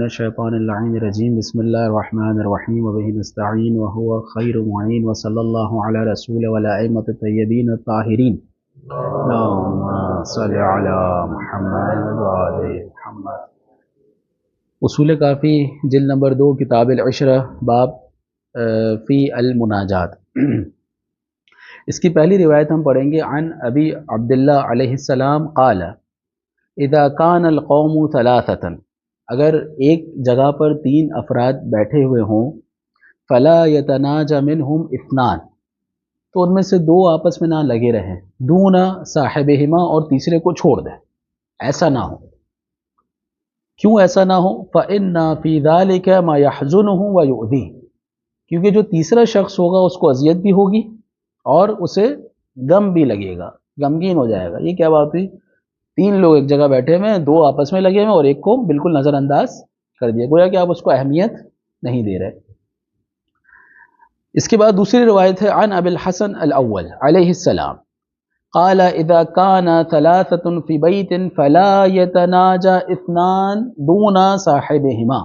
من الشیطان اللعین الرجیم بسم اللہ الرحمن الرحیم وبہ نستعین وهو خیر معین وصلی اللہ علی رسول والائمۃ الطیبین الطاہرین اللہم صل علی محمد وآل محمد۔ اصول کافی جلد نمبر 2 کتاب العشرہ باب فی المناجات۔ اس کی پہلی روایت ہم پڑھیں گے عن ابی عبداللہ علیہ السلام قال اذا کان القوم ثلاثۃ، اگر ایک جگہ پر 3 افراد بیٹھے ہوئے ہوں، فلا یتناجى منہم اثنان، تو ان میں سے 2 آپس میں نہ لگے رہیں، دون صاحبہما، اور تیسرے کو چھوڑ دیں، ایسا نہ ہو۔ کیوں ایسا نہ ہو؟ فإن فی ذلک ما یحزنہ ویؤذیہ، کیونکہ جو تیسرا شخص ہوگا اس کو اذیت بھی ہوگی اور اسے غم بھی لگے گا، غمگین ہو جائے گا۔ یہ کیا بات ہوئی؟ 3 لوگ ایک جگہ بیٹھے ہوئے ہیں، 2 آپس میں لگے ہوئے اور ایک کو بالکل نظر انداز کر دیا، گویا کہ آپ اس کو اہمیت نہیں دے رہے۔ اس کے بعد دوسری روایت ہے عن ابی الحسن الاول علیہ السلام قال اذا كان 3 في بيت فلا يتناجى 2 دون صاحبهما،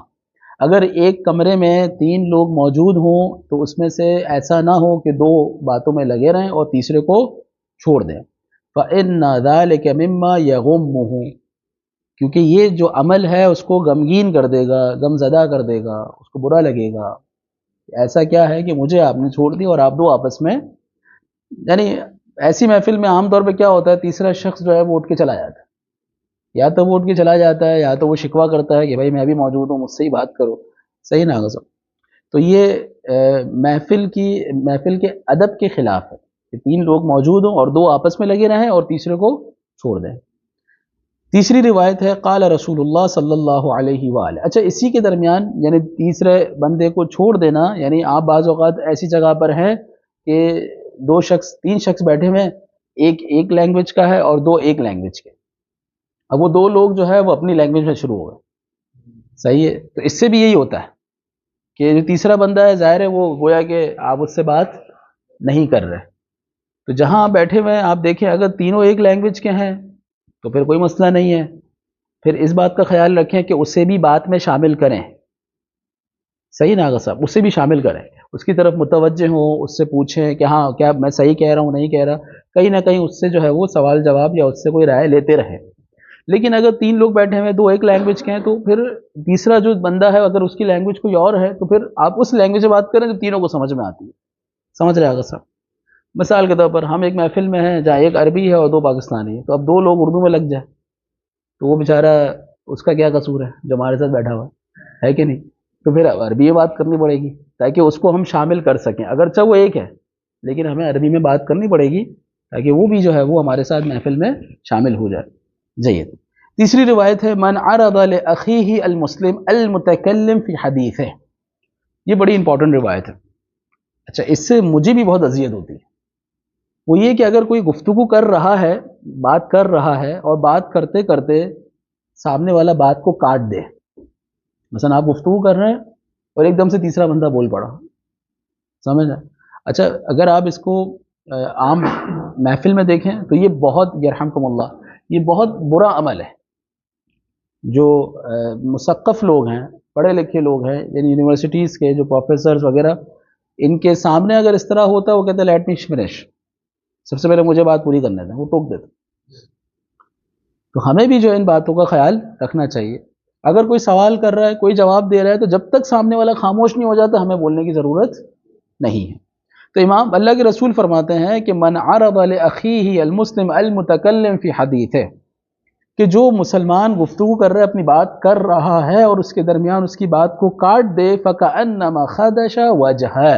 اگر ایک کمرے میں 3 لوگ موجود ہوں تو اس میں سے ایسا نہ ہو کہ 2 باتوں میں لگے رہیں اور تیسرے کو چھوڑ دیں۔ فَإِنَّ ذَلِكَ مِمَّا يَغُمُّهُ، کیونکہ یہ جو عمل ہے اس کو غمگین کر دے گا، غم زدہ کر دے گا، اس کو برا لگے گا۔ ایسا کیا ہے کہ مجھے آپ نے چھوڑ دی اور آپ 2 آپس میں، یعنی ایسی محفل میں عام طور پہ کیا ہوتا ہے، تیسرا شخص جو ہے وہ اٹھ کے چلا جاتا ہے، یا تو وہ اٹھ کے چلا جاتا ہے یا تو وہ شکوہ کرتا ہے کہ بھائی میں بھی موجود ہوں، مجھ سے ہی بات کرو، صحیح نہ غصب۔ تو یہ محفل کے ادب کے خلاف ہے کہ 3 لوگ موجود ہوں اور 2 آپس میں لگے رہیں اور تیسرے کو چھوڑ دیں۔ تیسری روایت ہے قال رسول اللہ صلی اللہ علیہ وآلہ، اچھا اسی کے درمیان یعنی تیسرے بندے کو چھوڑ دینا، یعنی آپ بعض اوقات ایسی جگہ پر ہیں کہ 3 شخص بیٹھے ہوئے ہیں، ایک لینگویج کا ہے اور 2 ایک لینگویج کے، اب وہ 2 لوگ جو ہے وہ اپنی لینگویج میں شروع ہو گئے، صحیح ہے؟ تو اس سے بھی یہی ہوتا ہے کہ جو تیسرا بندہ ہے ظاہر ہے وہ گویا کہ آپ اس سے بات نہیں کر رہے، تو جہاں آپ بیٹھے ہوئے ہیں آپ دیکھیں اگر تینوں ایک لینگویج کے ہیں تو پھر کوئی مسئلہ نہیں ہے، پھر اس بات کا خیال رکھیں کہ اسے بھی بات میں شامل کریں، صحیح ناغا صاحب، اسے بھی شامل کریں، اس کی طرف متوجہ ہوں، اس سے پوچھیں کہ ہاں کیا میں صحیح کہہ رہا ہوں نہیں کہہ رہا، کہیں نہ کہیں اس سے جو ہے وہ سوال جواب یا اس سے کوئی رائے لیتے رہیں۔ لیکن اگر 3 لوگ بیٹھے ہوئے 2 ایک لینگویج کے ہیں تو پھر تیسرا جو بندہ ہے اگر اس کی لینگویج کوئی اور ہے تو پھر آپ اس لینگویج سے بات کریں جو تینوں کو سمجھ میں آتی ہے، سمجھ رہے آگا صاحب؟ مثال کے طور پر ہم ایک محفل میں ہیں جہاں ایک عربی ہے اور 2 پاکستانی ہیں، تو اب 2 لوگ اردو میں لگ جائیں تو وہ بیچارہ اس کا کیا قصور ہے جو ہمارے ساتھ بیٹھا ہوا ہے کہ نہیں؟ تو پھر عربی میں بات کرنی پڑے گی تاکہ اس کو ہم شامل کر سکیں، اگرچہ وہ ایک ہے لیکن ہمیں عربی میں بات کرنی پڑے گی تاکہ وہ بھی جو ہے وہ ہمارے ساتھ محفل میں شامل ہو جائے۔ جید تیسری روایت ہے من عرض لأخیہ المسلم المتکلم فی حدیثہ، یہ بڑی امپورٹنٹ روایت ہے۔ اچھا اس سے مجھے بھی بہت اذیت ہوتی ہے، وہ یہ کہ اگر کوئی گفتگو کر رہا ہے، بات کر رہا ہے اور بات کرتے کرتے سامنے والا بات کو کاٹ دے، مثلا آپ گفتگو کر رہے ہیں اور ایک دم سے تیسرا بندہ بول پڑا، سمجھ رہے؟ اچھا اگر آپ اس کو عام محفل میں دیکھیں تو یہ بہت یرحمکم اللہ، یہ بہت برا عمل ہے۔ جو مثقف لوگ ہیں، پڑھے لکھے لوگ ہیں، یعنی یونیورسٹیز کے جو پروفیسرز وغیرہ، ان کے سامنے اگر اس طرح ہوتا ہے وہ کہتے ہیں لیٹ می فنش، سب سے پہلے مجھے بات پوری کرنے دیں، وہ ٹوک دیتے۔ تو ہمیں بھی جو ان باتوں کا خیال رکھنا چاہیے، اگر کوئی سوال کر رہا ہے، کوئی جواب دے رہا ہے، تو جب تک سامنے والا خاموش نہیں ہو جاتا ہمیں بولنے کی ضرورت نہیں ہے۔ تو امام اللہ کے رسول فرماتے ہیں کہ من عرض لأخیہ المسلم المتکلم فی حدیثہ، کہ جو مسلمان گفتگو کر رہا ہے، اپنی بات کر رہا ہے اور اس کے درمیان اس کی بات کو کاٹ دے، فکأنما خدش وجہہ،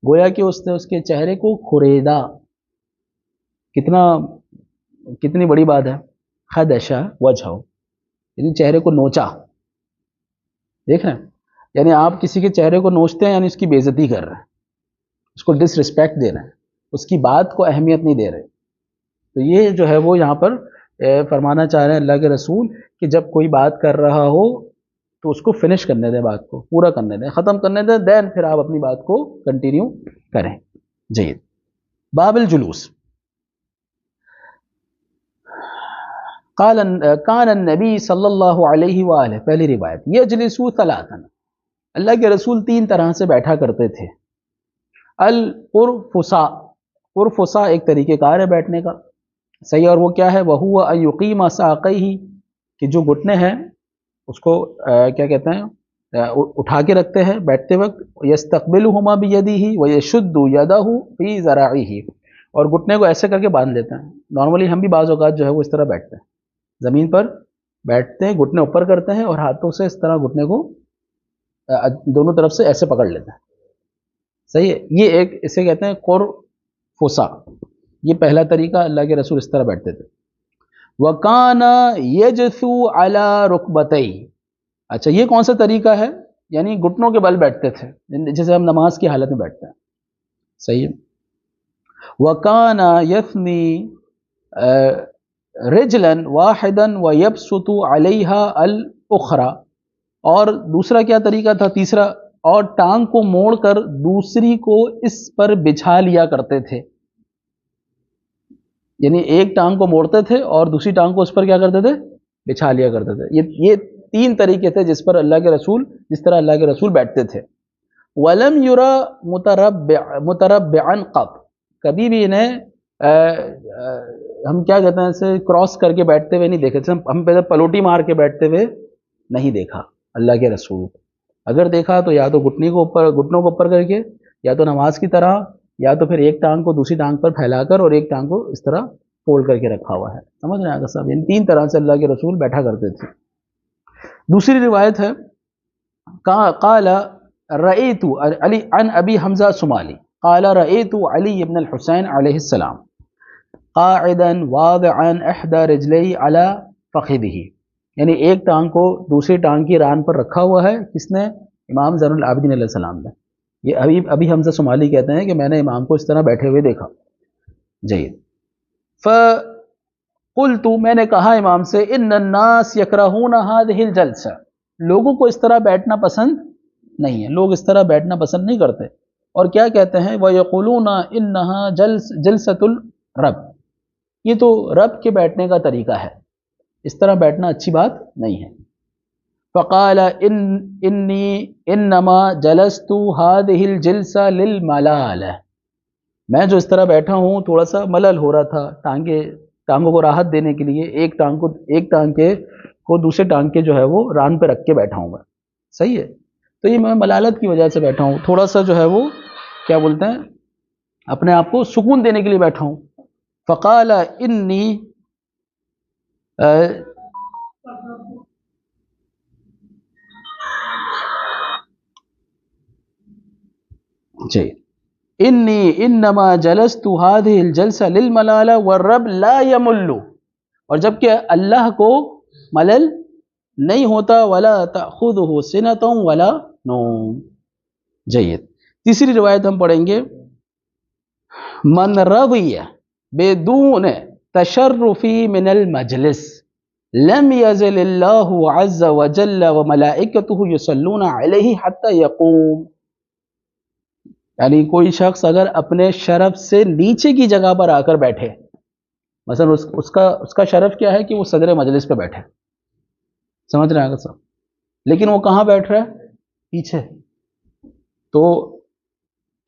گویا کہ اس نے اس کے چہرے کو کھریدا۔ کتنی بڑی بات ہے، خدش وجہہ، یعنی چہرے کو نوچا، دیکھ رہے ہیں؟ یعنی آپ کسی کے چہرے کو نوچتے ہیں یعنی اس کی بے عزتی کر رہے ہیں، اس کو ڈس رسپیکٹ دے رہے ہیں، اس کی بات کو اہمیت نہیں دے رہے۔ تو یہ جو ہے وہ یہاں پر فرمانا چاہ رہے ہیں اللہ کے رسول کہ جب کوئی بات کر رہا ہو تو اس کو فنش کرنے دیں، بات کو پورا کرنے دیں، ختم کرنے دیں، دین پھر آپ اپنی بات کو کنٹینیو کریں۔ جید باب الجلوس، کان النبی صلی اللہ علیہ وآلہ، پہلی روایت، یجلسو ثلاثا، اللہ کے رسول تین طرح سے بیٹھا کرتے تھے. القرفصا، قرفصا ایک طریقہ کار ہے بیٹھنے کا، صحیح، اور وہ کیا ہے؟ وہو ان یقیم ساقیہ، کہ جو گھٹنے ہیں اس کو کیا کہتے ہیں، اٹھا کے رکھتے ہیں بیٹھتے وقت. یستقبلہما بیدہ ویشد یدہ فی ذراعیہ، اور گھٹنے کو ایسے کر کے باندھ لیتے ہیں. نارملی ہم بھی بعض اوقات جو ہے وہ اس طرح بیٹھتے ہیں، زمین پر بیٹھتے ہیں، گھٹنے اوپر کرتے ہیں اور ہاتھوں سے اس طرح گھٹنے کو دونوں طرف سے ایسے پکڑ لیتے ہیں. صحیح ہے، یہ ایک اسے کہتے ہیں قرفصا. یہ پہلا طریقہ، اللہ کے رسول اس طرح بیٹھتے تھے. وَكَانَ يَجْثُو عَلَى رُكْبَتَيْهِ، اچھا یہ کون سا طریقہ ہے؟ یعنی گھٹنوں کے بل بیٹھتے تھے، جیسے ہم نماز کی حالت میں بیٹھتے ہیں. صحیح ہے. وَكَانَ يَثْنِي رِجْلًا وَاحِدًا وَيَبْسُطُ عَلَيْهَا الْأُخْرَى، اور دوسرا کیا طریقہ تھا؟ تیسرا، اور ٹانگ کو موڑ کر دوسری کو اس پر بچھا لیا کرتے تھے. یعنی ایک ٹانگ کو موڑتے تھے اور دوسری ٹانگ کو اس پر کیا کرتے تھے؟ بچھا لیا کرتے تھے. یہ تین طریقے تھے جس پر اللہ کے رسول، جس طرح اللہ کے رسول بیٹھتے تھے. وَلَمْ يُرَى مُتَرَبِّعًا قَطْ، کبھی بھی انہیں ہم کیا کہتے ہیں اسے کراس کر کے بیٹھتے ہوئے نہیں دیکھے، ہم پہلے پلوٹی مار کے بیٹھتے ہوئے نہیں دیکھا اللہ کے رسول. اگر دیکھا تو یا تو گھٹنوں کو اوپر کر کے، یا تو نماز کی طرح، یا تو پھر ایک ٹانگ کو دوسری ٹانگ پر پھیلا کر اور ایک ٹانگ کو اس طرح فولڈ کر کے رکھا ہوا ہے. سمجھ رہے ہیں آقا صاحب؟ ان تین طرح سے اللہ کے رسول بیٹھا کرتے تھے. دوسری روایت ہے، قال رأیت علی عن ابی حمزہ سمالی قال رأیت علی بن الحسین علیہ السلام قاعدا واضعا احدى رجلیہ علی فخذہ، یعنی ایک ٹانگ کو دوسری ٹانگ کی ران پر رکھا ہوا ہے. کس نے؟ امام زین العابدین علیہ السلام نے. یہ ابھی حمزہ سمالی کہتے ہیں کہ میں نے امام کو اس طرح بیٹھے ہوئے دیکھا. جید. فقلت، میں نے کہا امام سے، ان الناس یکرہون هذه الجلسہ، لوگوں کو اس طرح بیٹھنا پسند نہیں ہے، لوگ اس طرح بیٹھنا پسند نہیں کرتے. اور کیا کہتے ہیں؟ وَيَقُولُونَ إِنَّهَا جَلْسَةُ الرَّبْ، یہ تو رب کے بیٹھنے کا طریقہ ہے، اس طرح بیٹھنا اچھی بات نہیں ہے. فقال انی انما جلست هذه الجلسہ للملال، میں جو اس طرح بیٹھا ہوں تھوڑا سا ملل ہو رہا تھا، ٹانگوں کو راحت دینے کے لیے ایک ٹانگ کو دوسرے ٹانگ کے جو ہے وہ ران پہ رکھ کے بیٹھا ہوں میں. صحیح ہے، تو یہ میں ملالت کی وجہ سے بیٹھا ہوں، تھوڑا سا جو ہے وہ کیا بولتے ہیں، اپنے آپ کو سکون دینے کے لیے بیٹھا ہوں. فقال انی جی انی انما جلست هذه الجلسہ للملالہ والرب لا یمل، اور جبکہ اللہ کو ملل نہیں ہوتا، ولا تأخذہ سنۃ ولا نوم. جید. تیسری روایت ہم پڑھیں گے، من رضی بدون تشرف من المجلس لم يزل اللہ عز وجل وملائکتہ یصلون علیہ حتی یقوم. یعنی کوئی شخص اگر اپنے شرف سے نیچے کی جگہ پر آ کر بیٹھے، مثلا اس کا شرف کیا ہے کہ وہ صدر مجلس پہ بیٹھے، سمجھ رہے ہیں صاحب، لیکن وہ کہاں بیٹھ رہا ہے؟ پیچھے. تو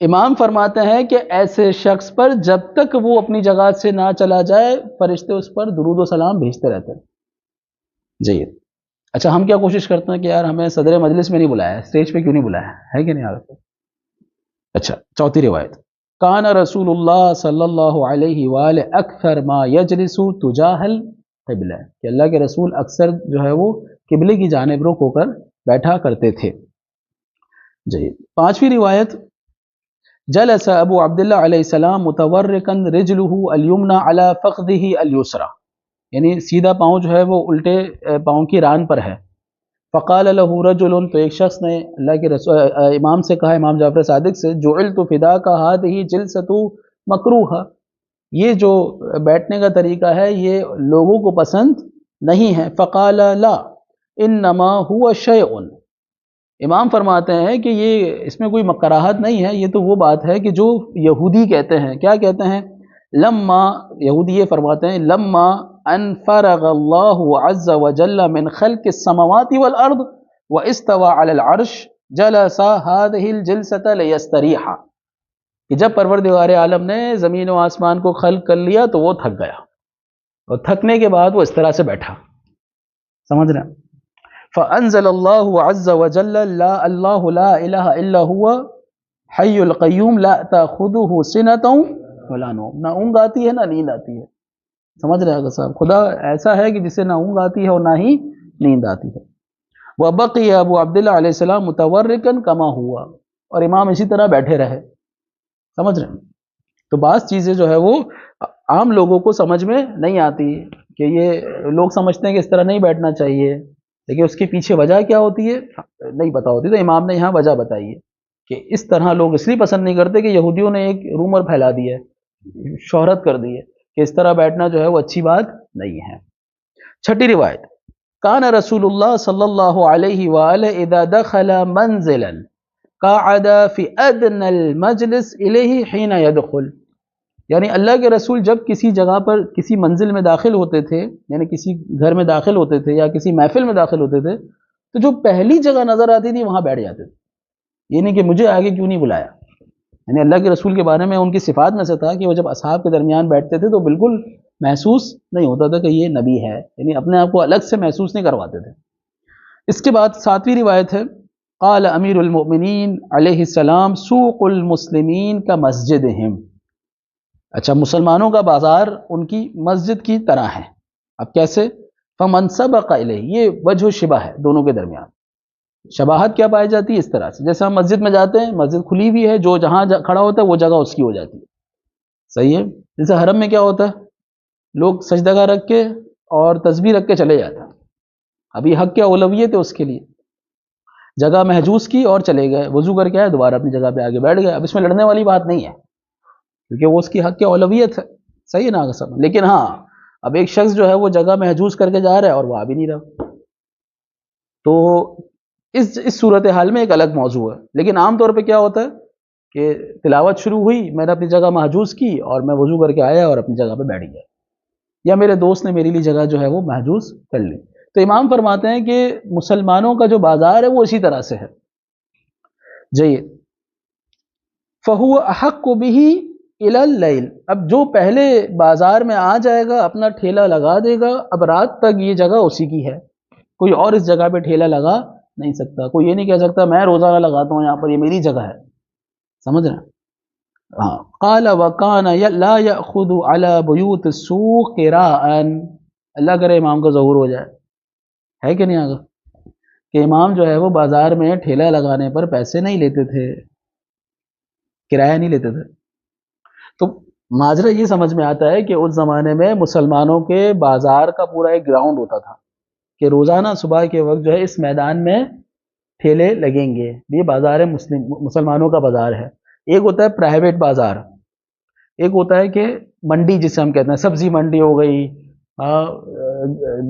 امام فرماتے ہیں کہ ایسے شخص پر جب تک وہ اپنی جگہ سے نہ چلا جائے، فرشتے اس پر درود و سلام بھیجتے رہتے ہیں. جی. اچھا ہم کیا کوشش کرتے ہیں کہ یار ہمیں صدر مجلس میں نہیں بلایا، اسٹیج پہ کیوں نہیں بلایا ہے کہ نہیں آگے. اچھا چوتھی روایت، کان رسول اللہ صلی اللہ علیہ وآلہ اکثر ما یجلس تجاہ القبلہ، کہ اللہ کے رسول اکثر جو ہے وہ قبلے کی جانب رخ ہو کر بیٹھا کرتے تھے. جی. پانچویں روایت، جلس ابو عبداللہ علیہ السلام متورکا رجلہ الیمنى علی فخذہ الیسری، یعنی سیدھا پاؤں جو ہے وہ الٹے پاؤں کی ران پر ہے. فقال له رجل، تو ایک شخص نے اللہ کے رسول امام سے کہا، امام جعفر صادق سے، جعلت فداک هذه جلسة مکروہ، یہ جو بیٹھنے کا طریقہ ہے یہ لوگوں کو پسند نہیں ہے. فقال لا انما هو شیء، امام فرماتے ہیں کہ یہ اس میں کوئی کراہت نہیں ہے، یہ تو وہ بات ہے کہ جو یہودی کہتے ہیں. کیا کہتے ہیں؟ لما، یہودی یہ فرماتے ہیں، لما ان فرغ اللہ عز وجل من خلق السماوات والارض واستوى على العرش جلس هذه الجلسة ليستريح، کہ جب پروردگار عالم نے زمین و آسمان کو خلق کر لیا تو وہ تھک گیا، اور تھکنے کے بعد وہ اس طرح سے بیٹھا. سمجھ رہے ہیں؟ فانزل اللہ عز وجل لا اللہ لا الہ الا هو حی القیوم لا تاخذہ سنۃ ولا نوم، نہ اونگ آتی ہے نہ نیند آتی ہے. سمجھ رہے ہیں صاحب؟ خدا ایسا ہے کہ جسے نہ اونگ آتی ہے اور نہ ہی نیند آتی ہے. وبقی ابو عبداللہ علیہ السلام متورکا کما ہوا، اور امام اسی طرح بیٹھے رہے. سمجھ رہے ہیں؟ تو بعض چیزیں جو ہے وہ عام لوگوں کو سمجھ میں نہیں آتی، کہ یہ لوگ سمجھتے ہیں کہ اس طرح نہیں بیٹھنا چاہیے، لیکن اس کے پیچھے وجہ کیا ہوتی ہے نہیں پتہ ہوتی. تو امام نے یہاں وجہ بتائی ہے کہ اس طرح لوگ اس لیے پسند نہیں کرتے کہ یہودیوں نے ایک رومر پھیلا دی ہے، شہرت کر دی ہے کہ اس طرح بیٹھنا جو ہے وہ اچھی بات نہیں ہے. چھٹی روایت، کان رسول اللہ صلی اللہ علیہ وآلہ اذا دخل منزلا قعد فی ادنى المجلس الیہ حین یدخل، یعنی اللہ کے رسول جب کسی جگہ پر کسی منزل میں داخل ہوتے تھے، یعنی کسی گھر میں داخل ہوتے تھے یا کسی محفل میں داخل ہوتے تھے، تو جو پہلی جگہ نظر آتی تھی وہاں بیٹھ جاتے تھے. یہ نہیں کہ مجھے آگے کیوں نہیں بلایا. یعنی اللہ کے رسول کے بارے میں ان کی صفات میں سے تھا کہ وہ جب اصحاب کے درمیان بیٹھتے تھے تو بالکل محسوس نہیں ہوتا تھا کہ یہ نبی ہے، یعنی اپنے آپ کو الگ سے محسوس نہیں کرواتے تھے. اس کے بعد ساتویں روایت ہے، قال امیر المؤمنین علیہ السلام سوق المسلمین کا مسجدہم، اچھا مسلمانوں کا بازار ان کی مسجد کی طرح ہے. اب کیسے؟ فمن سبق الیہ، یہ وجہ شبہ ہے دونوں کے درمیان. شباہت کیا پائی جاتی ہے؟ اس طرح سے جیسے ہم مسجد میں جاتے ہیں، مسجد کھلی ہوئی ہے، جو جہاں کھڑا ہوتا ہے وہ جگہ اس کی ہو جاتی ہے. صحیح ہے؟ جیسے حرم میں کیا ہوتا ہے، لوگ سجدہ رکھ کے اور تسبیح رکھ کے چلے جاتے ہیں. ابھی حق کیا اولویت ہے اس کے لیے، جگہ محجوز کی اور چلے گئے، وضو کر کے آئے دوبارہ اپنی جگہ پہ آگے بیٹھ گئے. اب اس میں لڑنے والی بات نہیں ہے، کیونکہ وہ اس کی حق کی اولویت ہے. صحیح ہے نا سب؟ لیکن ہاں اب ایک شخص جو ہے وہ جگہ محجوز کر کے جا رہا ہے اور وہ آ بھی نہیں رہا، تو اس صورتحال میں ایک الگ موضوع ہے. لیکن عام طور پہ کیا ہوتا ہے کہ تلاوت شروع ہوئی، میں نے اپنی جگہ محجوز کی اور میں وضو کر کے آیا اور اپنی جگہ پہ بیٹھ گیا، یا میرے دوست نے میرے لیے جگہ جو ہے وہ محجوز کر لی. تو امام فرماتے ہیں کہ مسلمانوں کا جو بازار ہے وہ اسی طرح سے ہے. جید، فَهُوَ أَحَقُّ بِهِ إِلَى اللَّيْلِ، اب جو پہلے بازار میں آ جائے گا اپنا ٹھیلا لگا دے گا، اب رات تک یہ جگہ اسی کی ہے، کوئی اور اس جگہ پہ ٹھیلا لگا نہیں سکتا. کوئی یہ نہیں کہہ سکتا میں روزانہ لگاتا ہوں یہاں پر، یہ میری جگہ ہے. سمجھ رہے ہیں؟ ہاں. قال وَكَانَ لَا يَأْخُذُ عَلَى بُيُوتِ السُّوقِ قِرَاءً، اللہ کرے امام کا ظہور ہو جائے. ہے کہ نہیں آگا کہ امام جو ہے وہ بازار میں ٹھیلا لگانے پر پیسے نہیں لیتے تھے، کرایہ نہیں لیتے تھے. تو ماجرا یہ سمجھ میں آتا ہے کہ اس زمانے میں مسلمانوں کے بازار کا پورا ایک گراؤنڈ ہوتا تھا کہ روزانہ صبح کے وقت جو ہے اس میدان میں ٹھیلے لگیں گے. یہ بازار ہے، مسلمانوں کا بازار ہے. ایک ہوتا ہے پرائیویٹ بازار، ایک ہوتا ہے کہ منڈی جسے ہم کہتے ہیں، سبزی منڈی ہو گئی،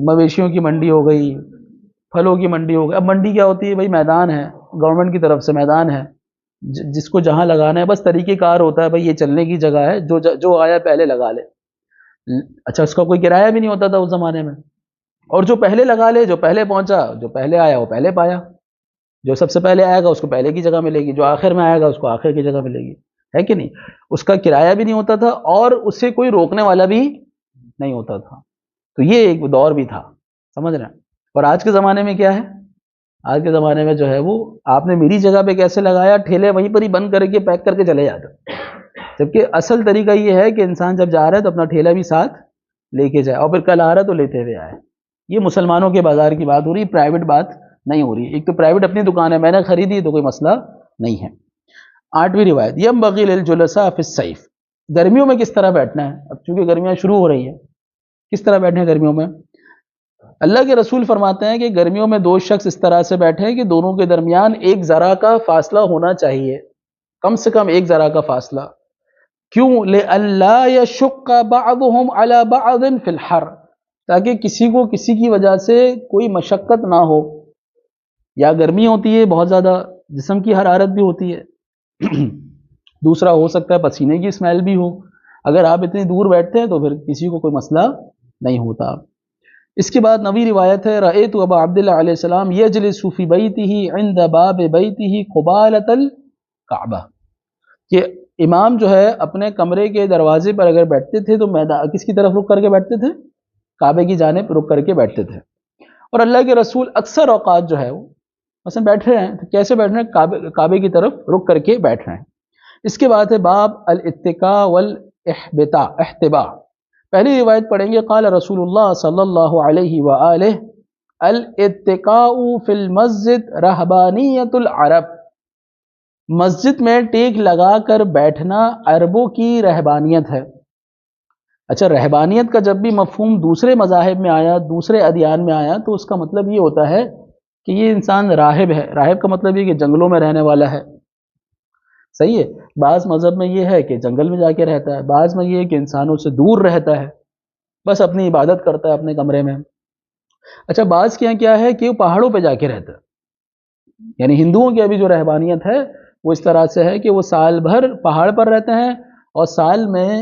مویشیوں کی منڈی ہو گئی، پھلوں کی منڈی ہو گئی. اب منڈی کیا ہوتی ہے بھائی؟ میدان ہے، گورنمنٹ کی طرف سے میدان ہے، جس کو جہاں لگانا ہے بس طریقہ کار ہوتا ہے بھائی یہ چلنے کی جگہ ہے، جو آیا پہلے لگا لے. اچھا اس کا کوئی کرایہ بھی نہیں ہوتا تھا اس زمانے میں، اور جو پہلے لگا لے، جو پہلے پہنچا، جو پہلے آیا وہ پہلے پایا، جو سب سے پہلے آئے گا اس کو پہلے کی جگہ ملے گی، جو آخر میں آئے گا اس کو آخر کی جگہ ملے گی. ہے کہ نہیں؟ اس کا کرایہ بھی نہیں ہوتا تھا اور اسے کوئی روکنے والا بھی نہیں ہوتا تھا. تو یہ ایک دور بھی تھا. سمجھ رہے ہیں؟ اور آج کے زمانے میں کیا ہے؟ آج کے زمانے میں جو ہے وہ آپ نے میری جگہ پہ کیسے لگایا، ٹھیلے وہیں پر ہی بند کر کے پیک کر کے چلے جاتے. جبکہ اصل طریقہ یہ ہے کہ انسان جب جا رہا ہے تو اپنا ٹھیلا بھی ساتھ لے کے جائے، اور پھر کل آ رہا ہے تو لیتے ہوئے آئے. یہ مسلمانوں کے بازار کی بات ہو رہی، پرائیویٹ بات نہیں ہو رہی. ایک تو پرائیویٹ اپنی دکان ہے، میں نے خریدی تو کوئی مسئلہ نہیں ہے. آٹھویں روایت، ينبغي للجلساء في الصيف، گرمیوں میں کس طرح بیٹھنا ہے. اب چونکہ گرمیاں شروع ہو رہی ہیں، کس طرح بیٹھنا ہے گرمیوں میں؟ اللہ کے رسول فرماتے ہیں کہ گرمیوں میں دو شخص اس طرح سے بیٹھیں کہ دونوں کے درمیان ایک ذرا کا فاصلہ ہونا چاہیے، کم سے کم ایک ذرا کا فاصلہ. کیوں؟ لئلا يشق بعضهم على بعض في الحر، تاکہ کسی کو کسی کی وجہ سے کوئی مشقت نہ ہو. یا گرمی ہوتی ہے بہت زیادہ، جسم کی حرارت بھی ہوتی ہے، دوسرا ہو سکتا ہے پسینے کی اسمیل بھی ہو. اگر آپ اتنی دور بیٹھتے ہیں تو پھر کسی کو کوئی مسئلہ نہیں ہوتا۔ اس کے بعد نوی روایت ہے رأیت ابا عبداللہ علیہ السلام یجلس فی بیتہ عند باب بیتہ قبالۃ الکعبہ، کہ امام جو ہے اپنے کمرے کے دروازے پر اگر بیٹھتے تھے تو میدان کس کی طرف رخ کر کے بیٹھتے تھے؟ کعبے کی جانب رخ کر کے بیٹھتے تھے۔ اور اللہ کے رسول اکثر اوقات جو ہے وہ مثلا بیٹھ رہے ہیں تو کیسے بیٹھ رہے ہیں؟ کعبے کی طرف رخ کر کے بیٹھ رہے ہیں۔ اس کے بعد ہے باب الاتقاء والاحتباء۔ پہلی روایت پڑھیں گے قال رسول اللہ صلی اللہ علیہ وآلہ الاتقاء فی المسجد رہبانیت العرب، مسجد میں ٹیک لگا کر بیٹھنا عربوں کی رہبانیت ہے۔ اچھا، رہبانیت کا جب بھی مفہوم دوسرے مذاہب میں آیا، دوسرے ادیان میں آیا، تو اس کا مطلب یہ ہوتا ہے کہ یہ انسان راہب ہے۔ راہب کا مطلب یہ کہ جنگلوں میں رہنے والا ہے، صحیح ہے۔ بعض مذہب میں یہ ہے کہ جنگل میں جا کے رہتا ہے، بعض میں یہ ہے کہ انسانوں سے دور رہتا ہے، بس اپنی عبادت کرتا ہے اپنے کمرے میں۔ اچھا، بعض کے یہاں کیا ہے کہ وہ پہاڑوں پہ جا کے رہتا ہے، یعنی ہندوؤں کی ابھی جو رہبانیت ہے وہ اس طرح سے ہے کہ وہ سال بھر پہاڑ پر رہتے ہیں، اور سال میں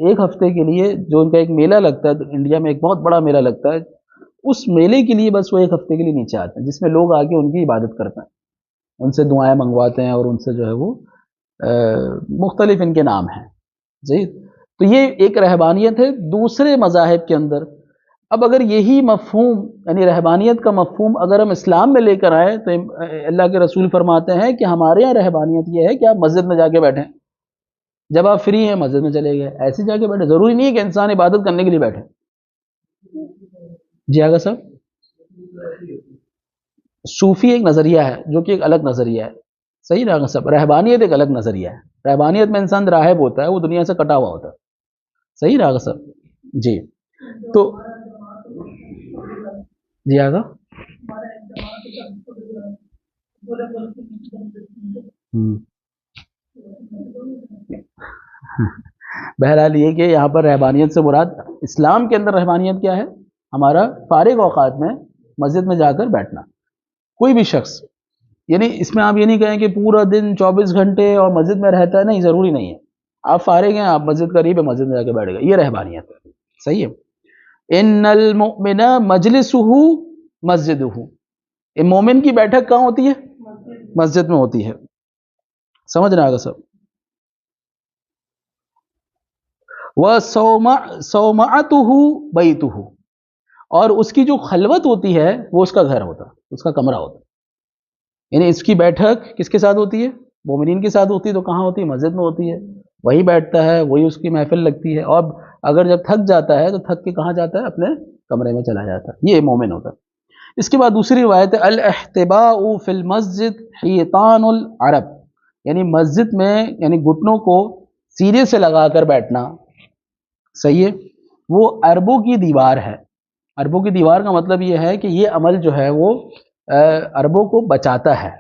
ایک ہفتے کے لیے جو ان کا ایک میلہ لگتا ہے، انڈیا میں ایک بہت بڑا میلہ لگتا ہے، اس میلے کے لیے بس وہ ایک ہفتے کے لیے نیچے آتے ہیں، جس میں لوگ آ کے ان کی عبادت کرتے ہیں، ان سے دعائیں منگواتے ہیں، اور ان سے جو ہے وہ مختلف ان کے نام ہیں جی۔ تو یہ ایک رہبانیت ہے دوسرے مذاہب کے اندر۔ اب اگر یہی مفہوم یعنی رہبانیت کا مفہوم اگر ہم اسلام میں لے کر آئیں تو اللہ کے رسول فرماتے ہیں کہ ہمارے یہاں رہبانیت یہ ہے کہ آپ مسجد میں جا کے بیٹھیں، جب آپ فری ہیں مسجد میں چلے گئے، ایسے جا کے بیٹھے، ضروری نہیں ہے کہ انسان عبادت کرنے کے لیے بیٹھے۔ جی آگا صاحب، صوفی ایک نظریہ ہے جو کہ ایک الگ نظریہ ہے، صحیح نا صاحب؟ رہبانیت ایک الگ نظریہ ہے۔ رہبانیت میں انسان راہب ہوتا ہے، وہ دنیا سے کٹا ہوا ہوتا ہے، صحیح نا صاحب؟ جی تو جی آگا بہرحال یہ کہ یہاں پر رہبانیت سے مراد اسلام کے اندر رہبانیت کیا ہے؟ ہمارا فارغ اوقات میں مسجد میں جا کر بیٹھنا۔ کوئی بھی شخص، یعنی اس میں آپ یہ نہیں کہیں کہ پورا دن 24 گھنٹے اور مسجد میں رہتا ہے، نہیں، ضروری نہیں ہے۔ آپ فارغ ہیں، آپ مسجد قریب ہے، مسجد میں جا کے بیٹھ گئے، یہ رہبانیت ہے، صحیح ہے۔ ان المؤمن مجلسہ مسجدہ، مومن کی بیٹھک کہاں ہوتی ہے؟ مسجد میں ہوتی ہے، سمجھ رہے آگا سب؟ وَصَوْمَعَتُهُ بَيْتُهُ، اور اس کی جو خلوت ہوتی ہے وہ اس کا گھر ہوتا ہے، اس کا کمرہ ہوتا ہے۔ یعنی اس کی بیٹھک کس کے ساتھ ہوتی ہے؟ مومنین کے ساتھ ہوتی ہے، تو کہاں ہوتی ہے؟ مسجد میں ہوتی ہے، وہی بیٹھتا ہے، وہی اس کی محفل لگتی ہے، اور اگر جب تھک جاتا ہے تو تھک کے کہاں جاتا ہے؟ اپنے کمرے میں چلا جاتا ہے، یہ مومن ہوتا ہے۔ اس کے بعد دوسری روایت ہے الاحتباء فی المسجد حیطان العرب، یعنی مسجد میں یعنی گھٹنوں کو سینے سے لگا کر بیٹھنا، صحیح ہے، وہ عربوں کی دیوار ہے۔ عربوں کی دیوار کا مطلب یہ ہے کہ یہ عمل جو ہے وہ عربوں کو بچاتا ہے۔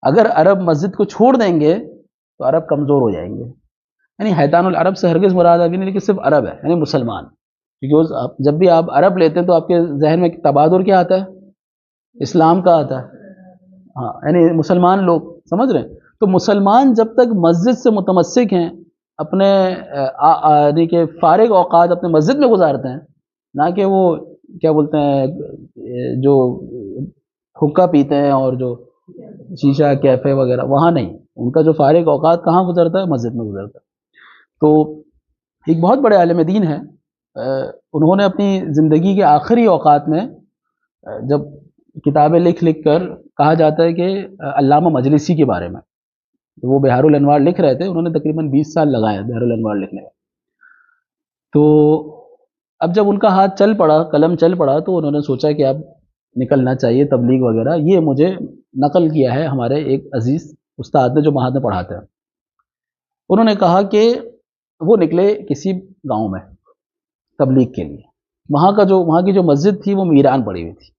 اگر عرب مسجد کو چھوڑ دیں گے تو عرب کمزور ہو جائیں گے۔ یعنی حیطان العرب سے ہرگز مراد ابھی نہیں کہ صرف عرب ہے، یعنی مسلمان، کیونکہ جب بھی آپ عرب لیتے ہیں تو آپ کے ذہن میں تبادر کیا آتا ہے؟ اسلام کا آتا ہے، ہاں، یعنی مسلمان لوگ، سمجھ رہے ہیں؟ تو مسلمان جب تک مسجد سے متمسک ہیں، اپنے یعنی کہ فارغ اوقات اپنے مسجد میں گزارتے ہیں، نہ کہ وہ کیا بولتے ہیں جو حقہ پیتے ہیں اور جو شیشہ کیفے وغیرہ، وہاں نہیں، ان کا جو فارغ اوقات کہاں گزرتا ہے؟ مسجد میں گزرتا ہے۔ تو ایک بہت بڑے عالم دین ہیں، انہوں نے اپنی زندگی کے آخری اوقات میں جب کتابیں لکھ کر کہا جاتا ہے کہ علامہ مجلسی کے بارے میں، وہ بہار الانوار لکھ رہے تھے، انہوں نے تقریباً 20 سال لگائے بہار الانوار لکھنے میں۔ تو اب جب ان کا ہاتھ چل پڑا، قلم چل پڑا، تو انہوں نے سوچا کہ اب نکلنا چاہیے تبلیغ وغیرہ۔ یہ مجھے نقل کیا ہے ہمارے ایک عزیز استاد نے جو مہاد میں پڑھاتے ہیں، انہوں نے کہا کہ وہ نکلے کسی گاؤں میں تبلیغ کے لیے۔ وہاں کی جو مسجد تھی وہ ویران پڑی ہوئی تھی،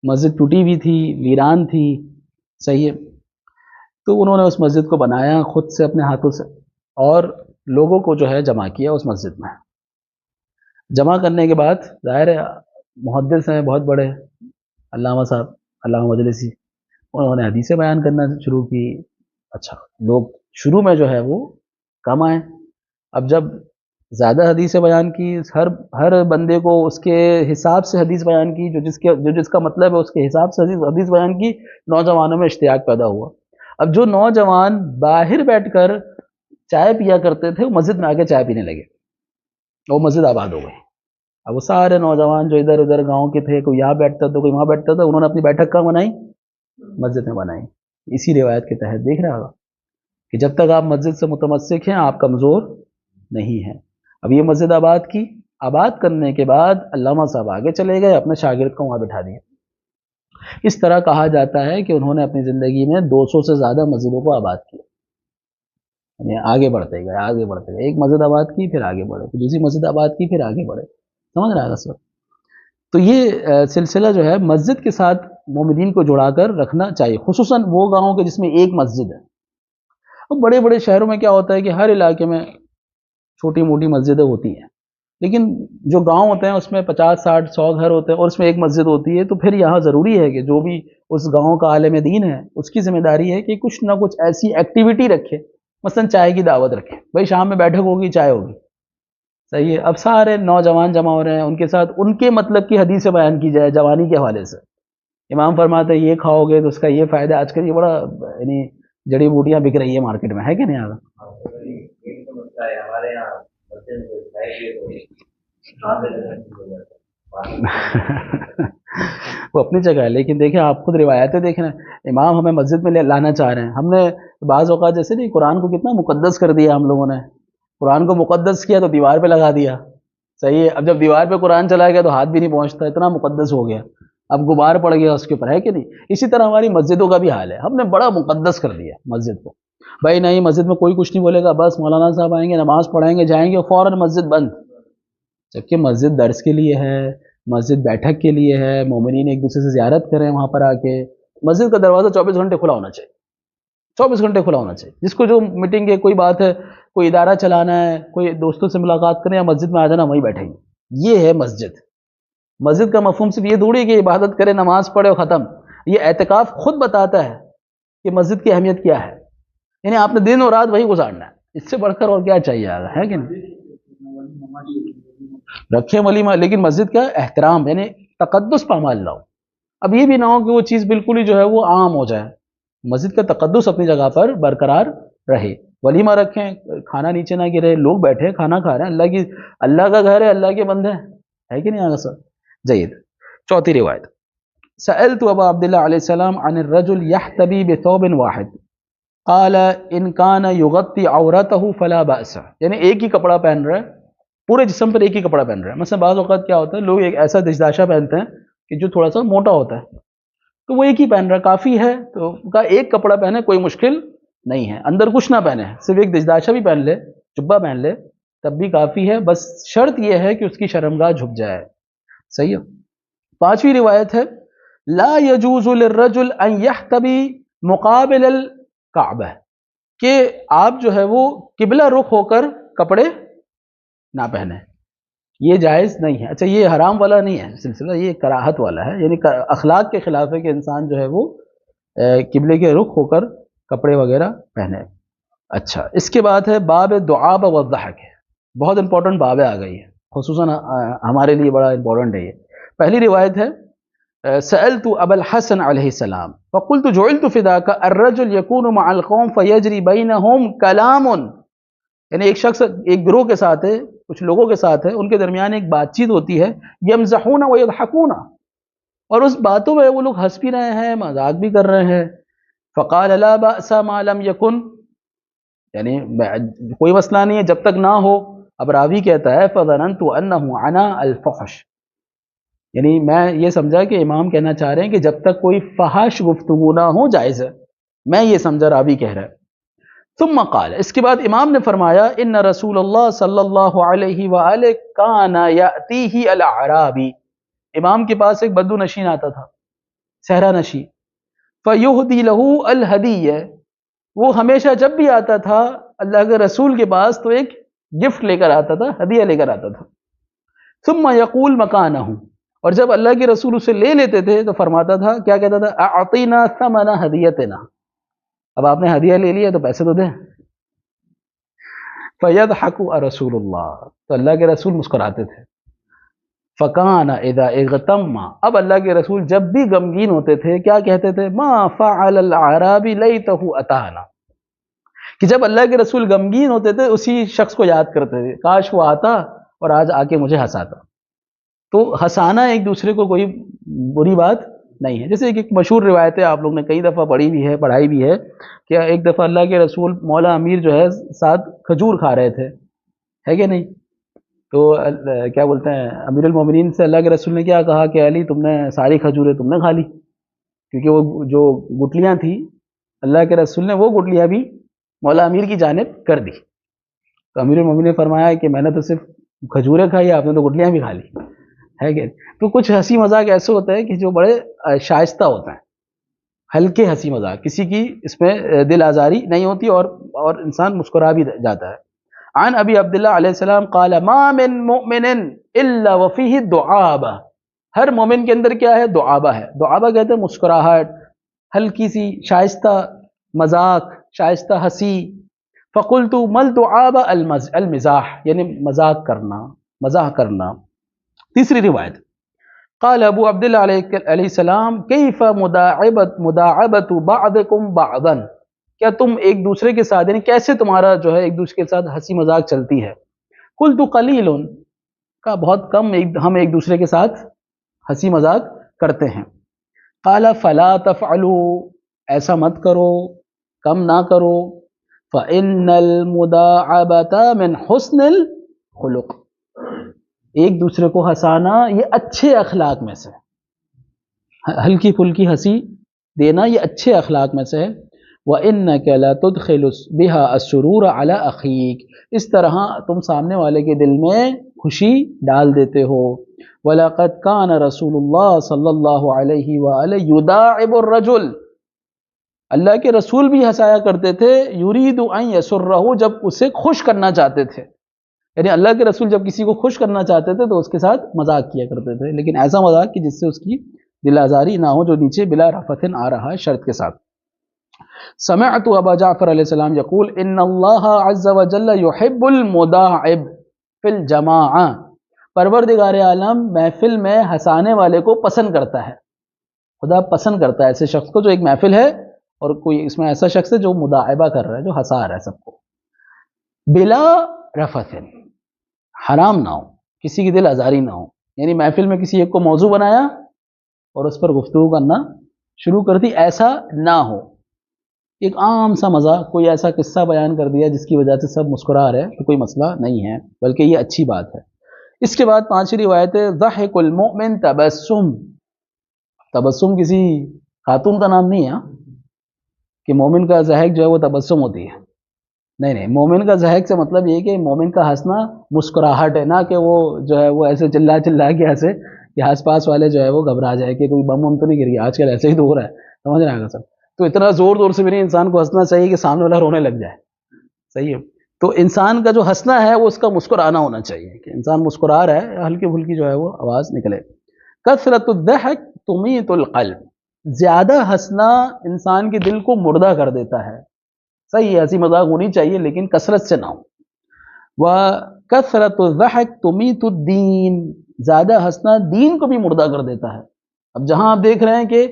مسجد ٹوٹی ہوئی تھی، ویران تھی، صحیح ہے۔ تو انہوں نے اس مسجد کو بنایا خود سے اپنے ہاتھوں سے، اور لوگوں کو جو ہے جمع کیا اس مسجد میں۔ جمع کرنے کے بعد ظاہر ہے محدث ہیں بہت بڑے، علامہ صاحب علامہ مجلسی، انہوں نے حدیثیں بیان کرنا شروع کی۔ اچھا، لوگ شروع میں جو ہے وہ کم آئے، اب جب زیادہ حدیثیں بیان کی، ہر بندے کو اس کے حساب سے حدیث بیان کی، جو جس کا مطلب ہے اس کے حساب سے حدیث بیان کی، نوجوانوں میں اشتیاق پیدا ہوا۔ اب جو نوجوان باہر بیٹھ کر چائے پیا کرتے تھے وہ مسجد میں آ کے چائے پینے لگے، وہ مسجد آباد ہو گئی۔ اب وہ سارے نوجوان جو ادھر ادھر گاؤں کے تھے، کوئی یہاں بیٹھتا تھا کوئی وہاں بیٹھتا تھا، انہوں نے اپنی بیٹھک کہاں بنائی؟ مسجد میں بنائی۔ اسی روایت کے تحت دیکھ رہا ہوگا کہ جب تک آپ مسجد سے متمسک ہیں آپ کمزور نہیں ہیں۔ اب یہ مسجد آباد کی، آباد کرنے کے بعد علامہ صاحب آگے چلے گئے، اپنے شاگرد کو وہاں بٹھا دیا۔ اس طرح کہا جاتا ہے کہ انہوں نے اپنی زندگی میں 200 سے زیادہ مسجدوں کو آباد کیا، یعنی آگے بڑھتے گئے، ایک مسجد آباد کی پھر آگے بڑھے، پھر دوسری مسجد آباد کی پھر آگے بڑھے، سمجھ رہا ہے سر؟ تو یہ سلسلہ جو ہے مسجد کے ساتھ مومنین کو جڑا کر رکھنا چاہیے، خصوصاً وہ گاؤں کے جس میں ایک مسجد ہے۔ اب بڑے بڑے شہروں میں کیا ہوتا ہے کہ ہر علاقے میں چھوٹی موٹی مسجدیں ہوتی ہیں، لیکن جو گاؤں ہوتے ہیں اس میں 50 60 100 گھر ہوتے ہیں اور اس میں ایک مسجد ہوتی ہے، تو پھر یہاں ضروری ہے کہ جو بھی اس گاؤں کا عالم دین ہے اس کی ذمہ داری ہے کہ کچھ نہ کچھ ایسی ایکٹیویٹی رکھے، مثلا چائے کی دعوت رکھے، بھائی شام میں بیٹھک ہوگی چائے ہوگی، صحیح ہے۔ اب سارے نوجوان جمع ہو رہے ہیں، ان کے ساتھ ان کے مطلب کی حدیثیں بیان کی جائے جوانی کے حوالے سے۔ امام فرماتے ہیں یہ کھاؤ گے تو اس کا یہ فائدہ، آج کل یہ بڑا یعنی جڑی بوٹیاں بک رہی ہے مارکیٹ میں، ہے کہ نہیں آگا؟ وہ اپنی جگہ ہے، لیکن دیکھیں آپ خود روایتیں دیکھ رہے ہیں، امام ہمیں مسجد میں لانا چاہ رہے ہیں، ہم نے بعض اوقات جیسے نہیں قرآن کو کتنا مقدس کر دیا ہم لوگوں نے، قرآن کو مقدس کیا تو دیوار پہ لگا دیا، صحیح ہے۔ اب جب دیوار پہ قرآن چلا گیا تو ہاتھ بھی نہیں پہنچتا، اتنا مقدس ہو گیا، اب غبار پڑ گیا اس کے اوپر، ہے کہ نہیں؟ اسی طرح ہماری مسجدوں کا بھی حال ہے، ہم نے بڑا مقدس کر دیا مسجد کو، بھائی نہیں مسجد میں کوئی کچھ نہیں بولے گا، بس مولانا صاحب آئیں گے نماز پڑھائیں گے جائیں گے اور فوراً مسجد بند، جبکہ مسجد درس کے لیے ہے، مسجد بیٹھک کے لیے ہے، مومنین ایک دوسرے سے زیارت کریں وہاں پر آ کے، مسجد کا دروازہ 24 گھنٹے کھلا ہونا چاہیے، 24 گھنٹے کھلا ہونا چاہیے، جس کو جو میٹنگ ہے کوئی بات ہے کوئی ادارہ چلانا ہے کوئی دوستوں سے ملاقات کریں یا مسجد میں آ جانا وہیں بیٹھیں گے، یہ ہے مسجد۔ مسجد کا مفہوم صرف یہ تھوڑی کہ عبادت کرے نماز پڑھے اور ختم، یہ اعتکاف خود بتاتا ہے کہ مسجد کی اہمیت کیا ہے، یعنی آپ نے دن اور رات وہی گزارنا ہے، اس سے بڑھ کر اور کیا چاہیے آگا، ہے کہ نہیں؟ رکھیں ولیمہ، لیکن مسجد کا احترام یعنی تقدس پامال نہ ہو۔ اب یہ بھی نہ ہو کہ وہ چیز بالکل ہی جو ہے وہ عام ہو جائے، مسجد کا تقدس اپنی جگہ پر برقرار رہے، ولیمہ رکھیں، کھانا نیچے نہ گرے، لوگ بیٹھے کھانا کھا رہے ہیں، اللہ کا گھر ہے، اللہ کے بندے ہیں، ہے کہ نہیں آگا سر؟ جید۔ چوتھی روایت، سألت ابا عبداللہ علیہ السلام عن الرجل يحتبی بثوب واحد قال ان كان يغطي عورته فلا بأس، یعنی ایک ہی کپڑا پہن رہا ہے، پورے جسم پر ایک ہی کپڑا پہن رہا ہے، مثلا بعض اوقات کیا ہوتا ہے لوگ ایک ایسا دشداشا پہنتے ہیں کہ جو تھوڑا سا موٹا ہوتا ہے، تو وہ ایک ہی پہن رہا ہے کافی ہے، تو کا ایک کپڑا پہنے کوئی مشکل نہیں ہے، اندر کچھ نہ پہنے، صرف ایک دشداشا بھی پہن لے، جبہ پہن لے تب بھی کافی ہے، بس شرط یہ ہے کہ اس کی شرمگاہ جھک جائے، صحیح ہے۔ پانچویں روایت ہے لا يجوز للرجل ان يحتبی مقابل الکعبہ، کہ آپ جو ہے وہ قبلہ رخ ہو کر کپڑے نہ پہنے، یہ جائز نہیں ہے۔ اچھا یہ حرام والا نہیں ہے سلسلہ، یہ کراہت والا ہے، یعنی اخلاق کے خلاف ہے کہ انسان جو ہے وہ قبلے کے رخ ہو کر کپڑے وغیرہ پہنے۔ اچھا اس کے بعد ہے باب دعاب والضحک، بہت امپورٹنٹ باب آ گئی ہے، خصوصاً ہمارے لیے بڑا امپورٹنٹ ہے یہ۔ پہلی روایت ہے سألت ابا الحسن علیہ السلام فقلت جعلت فداك الرجل يكون مع القوم فيجري بينهم كلام، یعنی ایک شخص ایک گروہ کے ساتھ ہے، کچھ لوگوں کے ساتھ ہے، ان کے درمیان ایک بات چیت ہوتی ہے، یمزحون ویضحکون، اور اس باتوں میں وہ لوگ ہنس بھی رہے ہیں مذاق بھی کر رہے ہیں، فقال لا بأس ما لم يكن، یعنی کوئی مسئلہ نہیں ہے جب تک نہ ہو۔ اب راوی کہتا ہے فظننت انه عنا الفحش، یعنی میں یہ سمجھا کہ امام کہنا چاہ رہے ہیں کہ جب تک کوئی فحش گفتگو نہ ہو جائز ہے، میں یہ سمجھا راوی کہہ رہا ہے۔ ثم قال، اس کے بعد امام نے فرمایا ان رسول اللہ صلی اللہ علیہ وآلہ کان یأتیہ الاعرابی، امام کے پاس ایک بدو نشین آتا تھا، صحرا نشین، فیہدی لہ الہدیہ، وہ ہمیشہ جب بھی آتا تھا اللہ کے رسول کے پاس تو ایک گفٹ لے کر آتا تھا، ہدیہ لے کر آتا تھا، ثم یقول مکانہ، اور جب اللہ کے رسول اسے لے لیتے تھے تو فرماتا تھا، کیا کہتا تھا، اعطینا ثمن ہدیتنا، اب آپ نے ہدیہ لے لیا تو پیسے تو دیں۔ فَيَضْحَكُ رسول اللہ، تو اللہ کے رسول مسکراتے تھے. فَكَانَ إِذَا اغْتَمَّ، اب اللہ کے رسول جب بھی غمگین ہوتے تھے کیا کہتے تھے؟ مَا فَعَلَ الْأَعْرَابِ لَيْتَهُ أَتَانَا، کہ جب اللہ کے رسول غمگین ہوتے تھے اسی شخص کو یاد کرتے تھے، کاش وہ آتا اور آج آ کے مجھے ہنساتا. تو ہنسانا ایک دوسرے کو کوئی بری بات نہیں ہے. جیسے ایک مشہور روایت ہے، آپ لوگ نے کئی دفعہ پڑھی بھی ہے، پڑھائی بھی ہے، کہ ایک دفعہ اللہ کے رسول مولا امیر جو ہے ساتھ کھجور کھا رہے تھے، ہے کہ نہیں؟ تو کیا بولتے ہیں، امیر المومنین سے اللہ کے رسول نے کیا کہا کہ علی تم نے ساری کھجوریں تم نے کھا لی، کیونکہ وہ جو گٹلیاں تھیں اللہ کے رسول نے وہ گٹلیاں بھی مولا امیر کی جانب کر دی. تو امیر المومنین نے فرمایا کہ میں نے تو صرف کھجوریں کھائی، آپ نے تو گٹلیاں بھی کھا لی، ہے کہ؟ تو کچھ ہنسی مذاق ایسے ہوتے ہیں کہ جو بڑے شائستہ ہوتے ہیں، ہلکے ہنسی مذاق، کسی کی اس میں دل آزاری نہیں ہوتی اور انسان مسکرا بھی جاتا ہے. عن ابی عبداللہ علیہ السلام قال ما من مؤمن الا وفیہ دعابہ، ہر مومن کے اندر کیا ہے؟ دعابہ ہے. دعابہ کہتے ہیں مسکراہٹ، ہلکی سی شائستہ مذاق، شائستہ ہنسی. فقلت مل دعابہ المزاح، یعنی مذاق کرنا، مزاح کرنا. تیسری روایت، قال ابو عبداللہ علیہ السلام کیف مداعبت بعضکم بعضا، کیا تم ایک دوسرے کے ساتھ، یعنی کیسے تمہارا جو ہے ایک دوسرے کے ساتھ ہنسی مذاق چلتی ہے؟ قلت قلیل، کا بہت کم ہم ایک دوسرے کے ساتھ ہنسی مذاق کرتے ہیں. قال فلا تفعلوا، ایسا مت کرو، کم نہ کرو. فإن المداعبة من حسن الخلق، ایک دوسرے کو ہنسانا یہ اچھے اخلاق میں سے، ہلکی پھلکی ہنسی دینا یہ اچھے اخلاق میں سے ہے. وَإِنَّكَ لَتُدْخِلُ بِهَا السُّرُورَ عَلَى أَخِيكَ، اس طرح تم سامنے والے کے دل میں خوشی ڈال دیتے ہو. وَلَقَدْ كَانَ رَسُولُ اللَّهِ صلی اللہ علیہ وآلہ يُدَاعِبُ الرَّجُلَ، اللہ کے رسول بھی ہنسایا کرتے تھے. یرید ان یسرہ، جب اسے خوش کرنا چاہتے تھے، یعنی اللہ کے رسول جب کسی کو خوش کرنا چاہتے تھے تو اس کے ساتھ مذاق کیا کرتے تھے، لیکن ایسا مذاق کہ جس سے اس کی دل آزاری نہ ہو، جو نیچے بلا رفتن آ رہا ہے شرط کے ساتھ. سمعت ابا جعفر علیہ السلام یقول ان اللہ عز وجل یحب المداعب فی الجماعہ، پروردگار عالم محفل میں ہنسانے والے کو پسند کرتا ہے. خدا پسند کرتا ہے ایسے شخص کو جو ایک محفل ہے اور کوئی اس میں ایسا شخص ہے جو مداعبہ کر رہا ہے، جو ہنسا رہا ہے سب کو. بلا رفتن، حرام نہ ہو، کسی کی دل آزاری نہ ہو، یعنی محفل میں کسی ایک کو موضوع بنایا اور اس پر گفتگو کرنا شروع کر دی، ایسا نہ ہو. ایک عام سا مذاق، کوئی ایسا قصہ بیان کر دیا جس کی وجہ سے سب مسکرا رہے تو کوئی مسئلہ نہیں ہے، بلکہ یہ اچھی بات ہے. اس کے بعد پانچویں روایت ہے ضحک المؤمن تبسم. تبسم کسی خاتون کا نام نہیں ہے کہ مومن کا ضحک جو ہے وہ تبسم ہوتی ہے، نہیں نہیں، مومن کا ضحک سے مطلب یہ کہ مومن کا ہنسنا مسکراہٹ ہے، نہ کہ وہ جو ہے وہ ایسے چلا چلا کے ہنسے کہ آس پاس والے جو ہے وہ گھبرا جائے کہ کوئی بم تو نہیں گر گیا. آج کل ایسے ہی تو ہو رہا ہے، سمجھ رہے ہیں سب. تو اتنا زور سے بھی نہیں انسان کو ہنسنا چاہیے کہ سامنے والا رونے لگ جائے، صحیح ہے. تو انسان کا جو ہنسنا ہے وہ اس کا مسکرانا ہونا چاہیے، کہ انسان مسکرا رہا ہے، ہلکی پھلکی جو ہے وہ آواز نکلے. کثرت الضحک تمیت القلب، زیادہ ہنسنا انسان کے دل کو مردہ کر دیتا ہے. صحیح ہے، ہنسی مذاق ہونی چاہیے لیکن کثرت سے نہ ہو. وَكَثْرَةُ الضَّحْكِ تُمِيتُ الدِّينَ، زیادہ ہنسنا دین کو بھی مردہ کر دیتا ہے. اب جہاں آپ دیکھ رہے ہیں کہ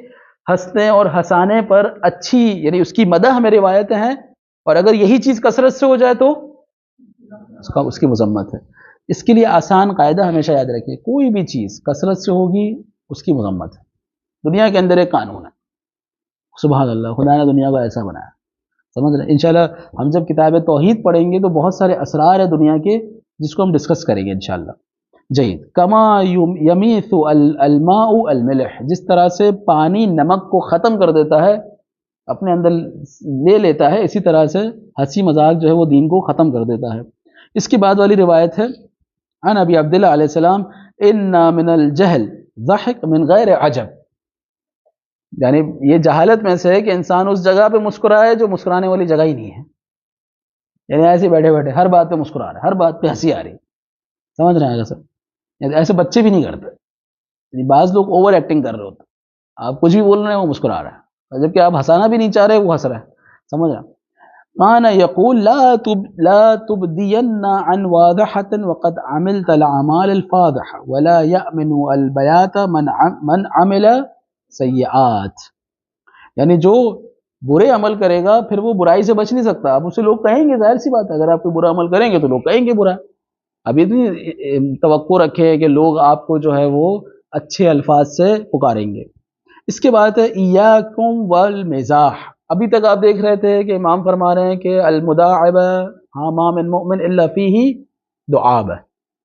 ہنسنے اور ہنسانے پر اچھی، یعنی اس کی مدح میں روایتیں ہیں، اور اگر یہی چیز کثرت سے ہو جائے تو اس کی مذمت ہے. اس کے لیے آسان قاعدہ ہمیشہ یاد رکھیں، کوئی بھی چیز کثرت سے ہوگی اس کی مذمت ہے. دنیا کے اندر ایک قانون ہے، سبحان اللہ، خدا نے دنیا کو ایسا بنایا، سمجھ رہے ہیں. انشاءاللہ ہم جب کتاب توحید پڑھیں گے تو بہت سارے اسرار ہیں دنیا کے جس کو ہم ڈسکس کریں گے انشاءاللہ. جید کما یمیث الماء الملح، جس طرح سے پانی نمک کو ختم کر دیتا ہے، اپنے اندر لے لیتا ہے، اسی طرح سے ہنسی مذاق جو ہے وہ دین کو ختم کر دیتا ہے. اس کے بعد والی روایت ہے عن ابی عبداللہ علیہ السلام ان من الجہل ضحک من غیر عجب، یعنی یہ جہالت میں سے ہے کہ انسان اس جگہ پہ مسکرائے جو مسکرانے والی جگہ ہی نہیں ہے، یعنی ایسے بیٹھے بیٹھے ہر بات پہ مسکرا رہے، ہر بات پہ ہنسی آ رہی، سمجھ رہے ہیں سر. ایسے بچے بھی نہیں کرتے، یعنی بعض لوگ اوور ایکٹنگ کر رہے ہوتے، آپ کچھ بھی بول رہے ہیں وہ مسکرا رہا ہے، جبکہ آپ ہنسانا بھی نہیں چاہ رہے وہ ہنس رہا ہے، سمجھ رہے ہیں. كان يقول لا تبدين عن واضحة وقد عملت الأعمال الفاضحة ولا يأمن البيات من عمل سیئات. یعنی جو برے عمل کرے گا پھر وہ برائی سے بچ نہیں سکتا. اب اسے لوگ کہیں گے، ظاہر سی بات ہے، اگر آپ کوئی برا عمل کریں گے تو لوگ کہیں گے برا. اب اتنی توقع رکھے کہ لوگ آپ کو جو ہے وہ اچھے الفاظ سے پکاریں گے. اس کے بعد ہے ایاکم والمزاح. ابھی تک آپ دیکھ رہے تھے کہ امام فرما رہے ہیں کہ المداعبہ ہاں ما من مؤمن الا فیہ دعابہ،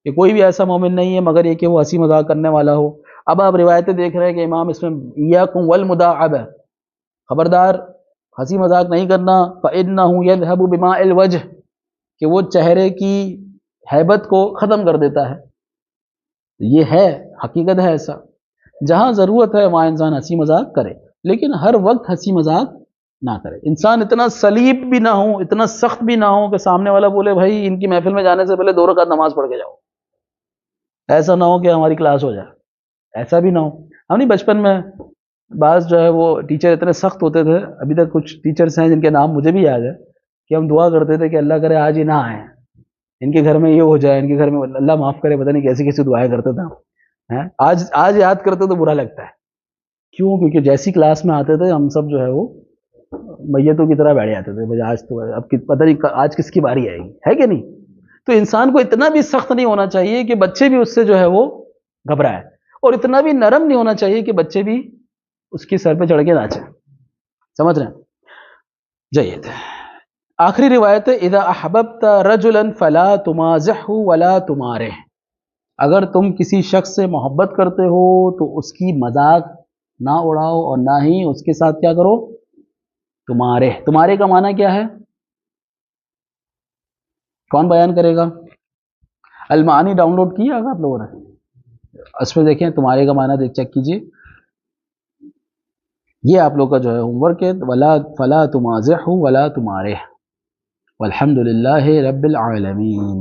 کہ کوئی بھی ایسا مومن نہیں ہے مگر یہ کہ وہ ہنسی مذاق کرنے والا ہو. اب آپ روایتیں دیکھ رہے ہیں کہ امام اس میں ایاکم والمداعبہ، خبردار ہنسی مذاق نہیں کرنا. فإنہ یذھب بماء الوجہ، کہ وہ چہرے کی ہیبت کو ختم کر دیتا ہے. یہ ہے حقیقت ہے ایسا. جہاں ضرورت ہے وہاں انسان ہنسی مذاق کرے، لیکن ہر وقت ہنسی مذاق نہ کرے. انسان اتنا سلیب بھی نہ ہو، اتنا سخت بھی نہ ہو کہ سامنے والا بولے بھائی ان کی محفل میں جانے سے پہلے 2 رکعت نماز پڑھ کے جاؤ. ایسا نہ ہو کہ ہماری کلاس ہو جائے، ایسا بھی نہ ہو. ہم نہیں بچپن میں بعض جو ہے وہ ٹیچر اتنے سخت ہوتے تھے، ابھی تک کچھ ٹیچرس ہیں جن کے نام مجھے بھی یاد ہے، کہ ہم دعا کرتے تھے کہ اللہ کرے آج ہی نہ آئیں، ان کے گھر میں یہ ہو جائے، ان کے گھر میں اللہ معاف کرے. پتہ نہیں کیسی کیسی دعائیں کرتے تھے. آج یاد کرتے تو برا لگتا ہے. کیوں؟ کیونکہ جیسی کلاس میں آتے تھے ہم سب جو ہے وہ میتوں کی طرح بیٹھ جاتے تھے. آج تو اب پتہ نہیں آج کس کی باری آئے گی، ہے کہ نہیں؟ تو انسان کو اتنا بھی سخت نہیں ہونا چاہیے کہ بچے بھی اس سے جو ہے وہ گھبرائے، اور اتنا بھی نرم نہیں ہونا چاہیے کہ بچے بھی اس کی سر پہ چڑھ کے ناچیں. سمجھ رہے ہیں؟ جید. آخری روایت ہے اذا احببت رجلا فلا تمازحه ولا تمارح. اگر تم کسی شخص سے محبت کرتے ہو تو اس کی مذاق نہ اڑاؤ اور نہ ہی اس کے ساتھ کیا کرو، تمہارے. تمہارے کا معنی کیا ہے؟ کون بیان کرے گا؟ المعانی ڈاؤن لوڈ کیا آپ لوگوں نے؟ اس میں دیکھیں تمہارے کا معنی چیک کیجئے. یہ آپ لوگ کا جو ہے ہوم ورک ہے. ولا فلا تمازحوا ولا تمارح والحمد للہ رب العالمین.